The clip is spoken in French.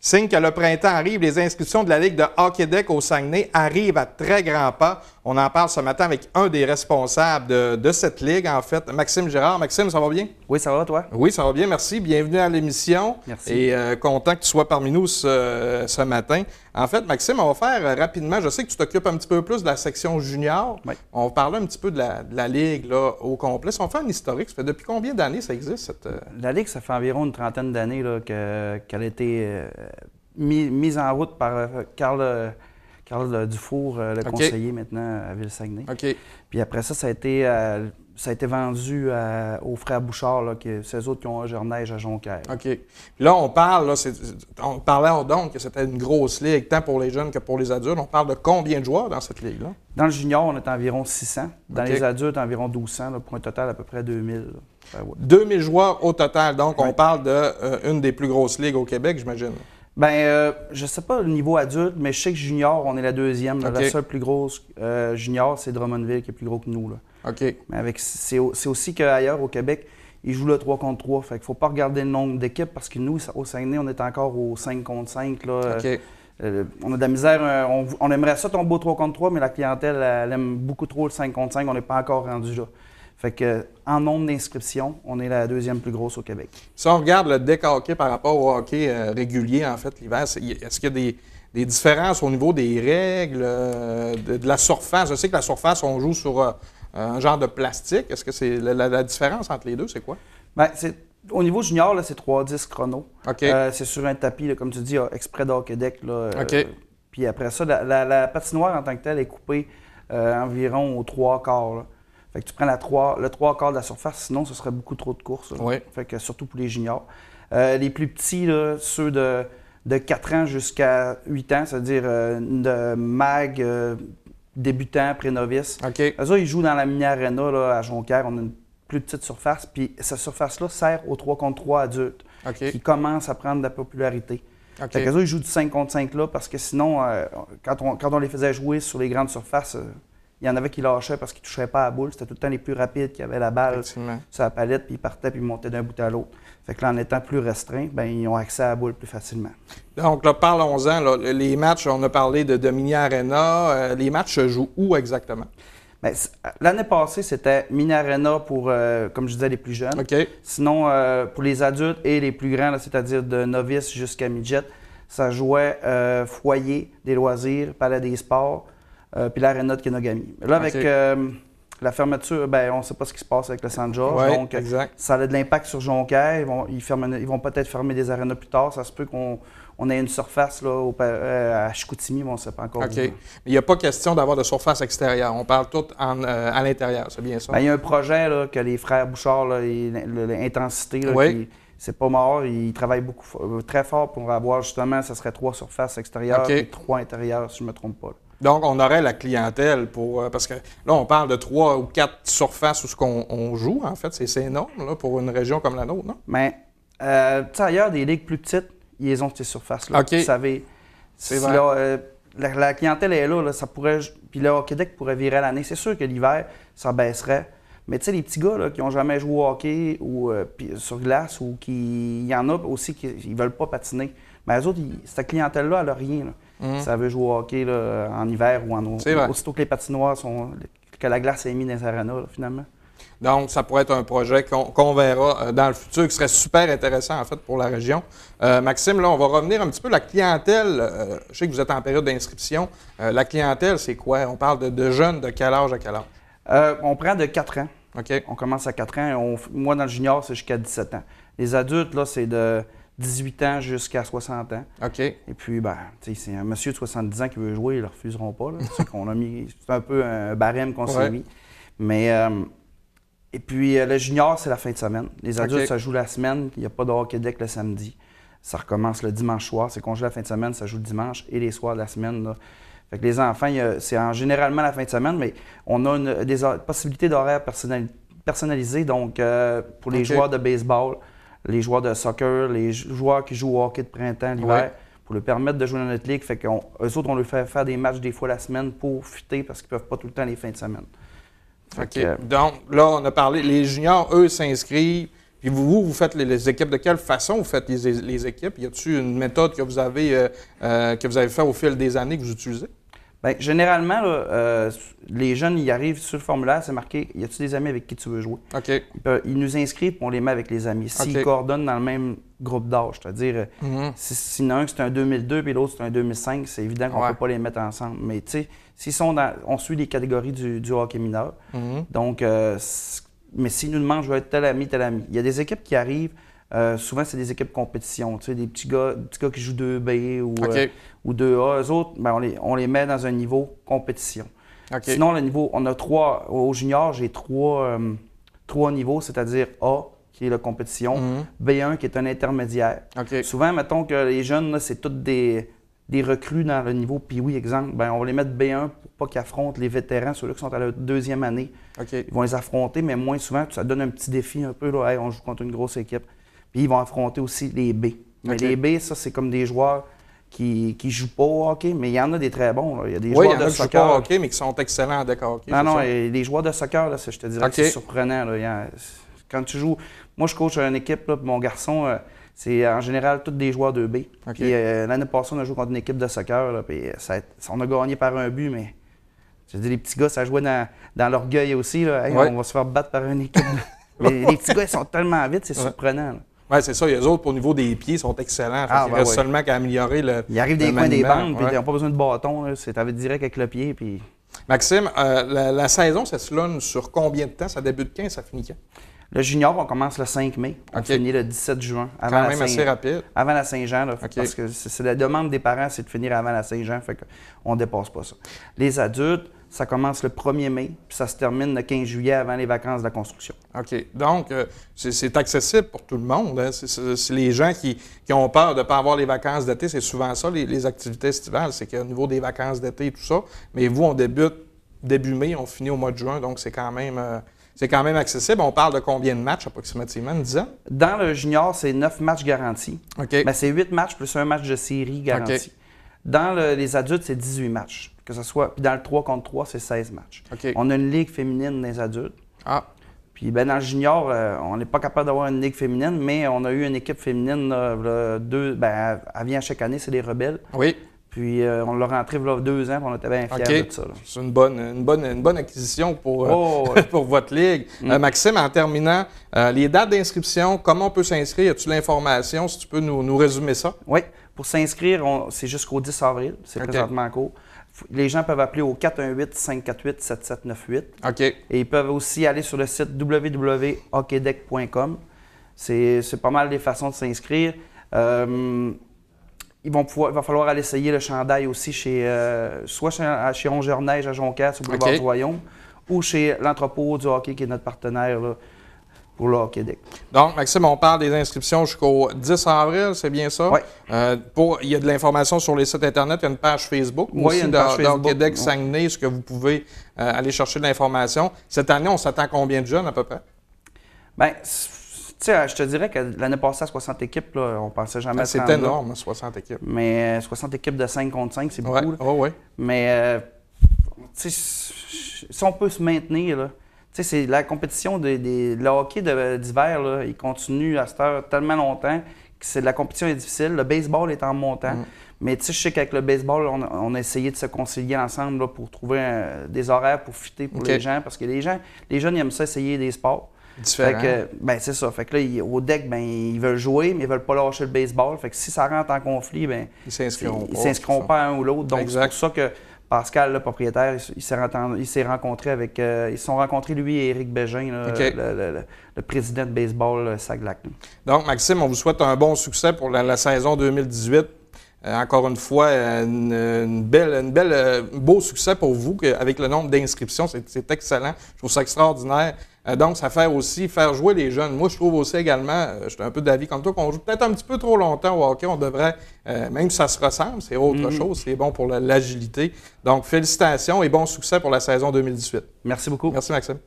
Signe que le printemps arrive, les inscriptions de la Ligue de hockey-deck au Saguenay arrivent à très grands pas. On en parle ce matin avec un des responsables de cette ligue, en fait, Maxime Girard. Maxime, ça va bien? Oui, ça va, toi? Oui, ça va bien, merci. Bienvenue à l'émission. Merci. Et content que tu sois parmi nous ce matin. En fait, Maxime, on va faire rapidement, je sais que tu t'occupes un petit peu plus de la section junior. Oui. On va parler un petit peu de la Ligue là, au complet. Si on fait un historique, ça fait depuis combien d'années ça existe? La Ligue, ça fait environ une trentaine d'années qu'elle a été mise en route par Carl Dufour, le conseiller maintenant à Ville-Saguenay. OK. Puis après ça, ça a été vendu aux frères Bouchard, c'est eux autres qui ont un Neige à Jonquière. OK. Puis là, on parle, là, on parlait donc que c'était une grosse ligue, tant pour les jeunes que pour les adultes. On parle de combien de joueurs dans cette ligue-là? Dans le junior, on est environ 600. Dans OK. les adultes, environ 1200, là, pour un total à peu près 2000. Ouais. 2000 joueurs au total. Donc, Oui. on parle d'une des plus grosses ligues au Québec, j'imagine. Bien, je ne sais pas le niveau adulte, mais je sais que junior, on est la deuxième. OK. La seule plus grosse junior, c'est Drummondville qui est plus gros que nous. Là. OK. Mais c'est aussi qu'ailleurs, au Québec, ils jouent le 3 contre 3. Fait qu'il ne faut pas regarder le nombre d'équipes parce que nous, au Saguenay, on est encore au 5 contre 5. Là. OK. On a de la misère. On aimerait ça tomber au 3 contre 3, mais la clientèle, elle aime beaucoup trop le 5 contre 5. On n'est pas encore rendu là. Fait que, en nombre d'inscriptions, on est la deuxième plus grosse au Québec. Si on regarde le deck hockey par rapport au hockey régulier, en fait, l'hiver, est-ce qu'il y a des différences au niveau des règles, de la surface? Je sais que la surface, on joue sur un genre de plastique. Est-ce que c'est la différence entre les deux, c'est quoi? Bien, au niveau junior, là, c'est 3-10 chrono. OK. C'est sur un tapis, là, comme tu dis, exprès de hockey-deck. OK. Puis après ça, la patinoire en tant que telle est coupée environ aux 3/4. Là. Fait que tu prends le 3/4 de la surface, sinon ce serait beaucoup trop de courses. Là. Oui. Fait que surtout pour les juniors. Les plus petits, là, ceux de 4 ans jusqu'à 8 ans, c'est-à-dire de mag, débutants, pré-novices. OK. Eux autres, ils jouent dans la mini-arena là, à Jonquière. On a une plus petite surface. Puis cette surface-là sert aux 3 contre 3 adultes OK. qui commencent à prendre de la popularité. OK. Fait qu'eux autres, ils jouent du 5 contre 5 là parce que sinon, quand on les faisait jouer sur les grandes surfaces, il y en avait qui lâchaient parce qu'ils ne touchaient pas à la boule. C'était tout le temps les plus rapides qui avaient la balle Effectivement. sur la palette, puis ils partaient, puis ils montaient d'un bout à l'autre. Fait que là, en étant plus restreints, bien, ils ont accès à la boule plus facilement. Donc là, parlons-en. Là, les matchs, on a parlé de mini-arena. Les matchs se jouent où exactement? Bien, l'année passée, c'était mini-arena pour, comme je disais, les plus jeunes. OK. Sinon, pour les adultes et les plus grands, là, c'est-à-dire de novices jusqu'à midget, ça jouait foyer des loisirs, palais des sports, puis l'aréna de Kenogami. Là, avec la fermeture, ben, on ne sait pas ce qui se passe avec le Saint-Georges. Ouais, donc, exact. ça a de l'impact sur Jonquière. Ils vont peut-être fermer des arénas plus tard. Ça se peut qu'on ait une surface là, à Chicoutimi, mais on ne sait pas encore. OK. Mais il n'y a pas question d'avoir de surface extérieure. On parle tout à l'intérieur, c'est bien ça? Ben, il y a un projet là, que les frères Bouchard, l'intensité, Oui. c'est pas mort. Ils travaillent très fort pour avoir justement, ça serait 3 surfaces extérieures OK. et 3 intérieures, si je ne me trompe pas. Là. Donc, on aurait la clientèle pour... parce que là, on parle de 3 ou 4 surfaces où on joue, en fait. C'est énorme là, pour une région comme la nôtre, non? Mais, tu sais, ailleurs, des ligues plus petites, ils ont ces surfaces-là. OK. Vous savez, C'est si vrai. là, la clientèle est là, ça pourrait... Puis le hockey-deck pourrait virer à l'année. C'est sûr que l'hiver, ça baisserait. Mais tu sais, les petits gars là, qui n'ont jamais joué au hockey ou sur glace, ou il y en a aussi qui ne veulent pas patiner. Mais eux autres, cette clientèle-là, elle n'a rien. Là. Ça veut jouer au hockey là, en hiver ou aussitôt que les patinoires que la glace est mise dans les arénas, là, finalement. Donc, ça pourrait être un projet qu'on verra dans le futur, qui serait super intéressant, en fait, pour la région. Maxime, là, on va revenir un petit peu. La clientèle, je sais que vous êtes en période d'inscription. La clientèle, c'est quoi? On parle de jeunes de quel âge à quel âge? On prend de 4 ans. OK. On commence à 4 ans. Moi, dans le junior, c'est jusqu'à 17 ans. Les adultes, là, c'est de 18 ans jusqu'à 60 ans. OK. Et puis, ben, c'est un monsieur de 70 ans qui veut jouer, ils ne le refuseront pas. C'est un peu un barème qu'on s'est mis. Mais, et puis, le junior, c'est la fin de semaine. Les adultes, ça joue la semaine. Il n'y a pas de hockey-deck le samedi. Ça recommence le dimanche soir. C'est congé la fin de semaine, ça joue le dimanche et les soirs de la semaine. Là. Fait que les enfants, c'est généralement la fin de semaine, mais on a des possibilités d'horaires personnalisées. Donc, pour les joueurs de baseball, les joueurs de soccer, les joueurs qui jouent au hockey de printemps, l'hiver, pour leur permettre de jouer dans notre ligue. Fait qu'eux autres, on leur fait faire des matchs des fois la semaine pour fitter parce qu'ils ne peuvent pas tout le temps les fins de semaine. OK. Donc, là, on a parlé, les juniors, eux, s'inscrivent Puis vous faites les équipes de quelle façon vous faites les équipes? Y a-t-il une méthode que vous avez fait au fil des années que vous utilisez? Bien, généralement, là, les jeunes, ils arrivent sur le formulaire, c'est marqué « Y a-tu des amis avec qui tu veux jouer? » OK. Ils nous inscrivent et on les met avec les amis. S'ils coordonnent dans le même groupe d'âge, c'est-à-dire, s'il y en a un qui c'est un 2002 et l'autre c'est un 2005, c'est évident qu'on ne peut pas les mettre ensemble. Mais tu sais, s'ils sont on suit les catégories du hockey mineur. Donc, mais s'ils nous demandent « Je veux être tel ami, tel ami », il y a des équipes qui arrivent. Souvent, c'est des équipes compétition, tu sais, des petits gars qui jouent 2B ou 2A. Eux autres, ben, on les met dans un niveau compétition. Sinon, le niveau, on a trois, au junior, j'ai trois niveaux, c'est-à-dire A, qui est la compétition, B1, qui est un intermédiaire. Souvent, mettons que les jeunes, c'est tous des recrues dans le niveau, puis oui, exemple, ben, on va les mettre B1 pour pas qu'ils affrontent les vétérans, ceux-là qui sont à la deuxième année. Ils vont les affronter, mais moins souvent, ça donne un petit défi un peu, là, hey, on joue contre une grosse équipe. Puis ils vont affronter aussi les B. Mais les B, ça, c'est comme des joueurs qui ne jouent pas au hockey, mais il y en a des très bons. Là. Il y a des joueurs de soccer. Jouent pas au hockey, mais qui sont excellents en deck hockey. Non, les joueurs de soccer, là, je te dirais que c'est surprenant. Là. Quand tu joues. Moi, je coach une équipe, là, mon garçon, c'est en général tous des joueurs de B. Puis l'année passée, on a joué contre une équipe de soccer, là, puis on a gagné par un but, mais je dis, les petits gars, ça jouait dans l'orgueil aussi. Là. Hey, on va se faire battre par une équipe. Mais les petits gars, ils sont tellement vite, c'est surprenant. Oui, c'est ça. Les autres, au niveau des pieds, sont excellents. Il reste seulement qu'à améliorer le. Ils arrivent des coins des bandes, puis ils n'ont pas besoin de bâton. Tu vas direct avec le pied. Puis... Maxime, la saison, ça se lune sur combien de temps? Ça débute quand et ça finit quand? Le junior, on commence le 5 mai. On finit le 17 juin. Quand même assez rapide. Avant la Saint-Jean, parce que c'est la demande des parents, c'est de finir avant la Saint-Jean. Fait qu'on ne dépasse pas ça. Les adultes, ça commence le 1er mai, puis ça se termine le 15 juillet avant les vacances de la construction. OK. Donc, c'est accessible pour tout le monde. Hein? C'est les gens qui ont peur de ne pas avoir les vacances d'été. C'est souvent ça, les activités estivales. C'est qu'au niveau des vacances d'été et tout ça. Mais vous, on débute début mai, on finit au mois de juin. Donc, c'est quand même accessible. On parle de combien de matchs approximativement, une dizaine? Dans le junior, c'est 9 matchs garantis. Ben, c'est 8 matchs plus un match de série garanti. Dans les adultes, c'est 18 matchs. Que ce soit, puis dans le 3 contre 3, c'est 16 matchs. On a une ligue féminine des adultes. Puis ben, dans le junior, on n'est pas capable d'avoir une ligue féminine, mais on a eu une équipe féminine, elle vient chaque année, c'est les Rebelles. Puis on l'a rentré il y a 2 ans, puis on était bien fiers de ça. C'est une bonne acquisition pour votre ligue. Maxime, en terminant, les dates d'inscription, comment on peut s'inscrire? Y a-t-il l'information? Si tu peux nous résumer ça? Oui. Pour s'inscrire, c'est jusqu'au 10 avril. C'est présentement en cours. Les gens peuvent appeler au 418-548-7798. Et ils peuvent aussi aller sur le site www.hockeydeck.com. C'est pas mal des façons de s'inscrire. Il va falloir aller essayer le chandail aussi soit chez Ongeneige à Jonquière, sur le boulevard du Royaume, ou chez l'entrepôt du hockey qui est notre partenaire là, pour le Hockey Deck. Donc, Maxime, on parle des inscriptions jusqu'au 10 avril, c'est bien ça? Oui. Il y a de l'information sur les sites Internet, il y a une page Facebook. Oui, il y a une page Facebook. Hockey Deck Saguenay, ce que vous pouvez aller chercher de l'information. Cette année, on s'attend à combien de jeunes à peu près? Bien, tu sais, je te dirais que l'année passée, à 60 équipes, là, on ne pensait jamais à c'est énorme, 60 équipes. Mais 60 équipes de 5 contre 5, c'est beaucoup. Oui. Mais, tu sais, si on peut se maintenir, là, tu sais, c'est la compétition le hockey d'hiver, là, il continue à cette heure tellement longtemps que la compétition est difficile. Le baseball est en montant. Mais tu sais, je sais qu'avec le baseball, on a essayé de se concilier ensemble là, pour trouver des horaires pour fitter pour les gens. Parce que les jeunes, ils aiment ça essayer des sports. Différent. Ben, c'est ça. Fait que là, au deck, ben, ils veulent jouer, mais ils veulent pas lâcher le baseball. Fait que si ça rentre en conflit, ben, ils s'inscriront pas un ou l'autre. Donc, c'est pour ça que Pascal, le propriétaire, il s'est rencontré avec... ils se sont rencontrés, lui et Éric Bégin, là, le président de baseball Saglac. Donc, Maxime, on vous souhaite un bon succès pour la saison 2018. Encore une fois, un beau succès pour vous avec le nombre d'inscriptions. C'est excellent. Je trouve ça extraordinaire. Donc, ça fait aussi faire jouer les jeunes. Moi, je trouve aussi également, je suis un peu d'avis comme toi, qu'on joue peut-être un petit peu trop longtemps au hockey. On devrait, même si ça se ressemble, c'est autre chose. C'est bon pour l'agilité. Donc, félicitations et bon succès pour la saison 2018. Merci beaucoup. Merci, Maxime.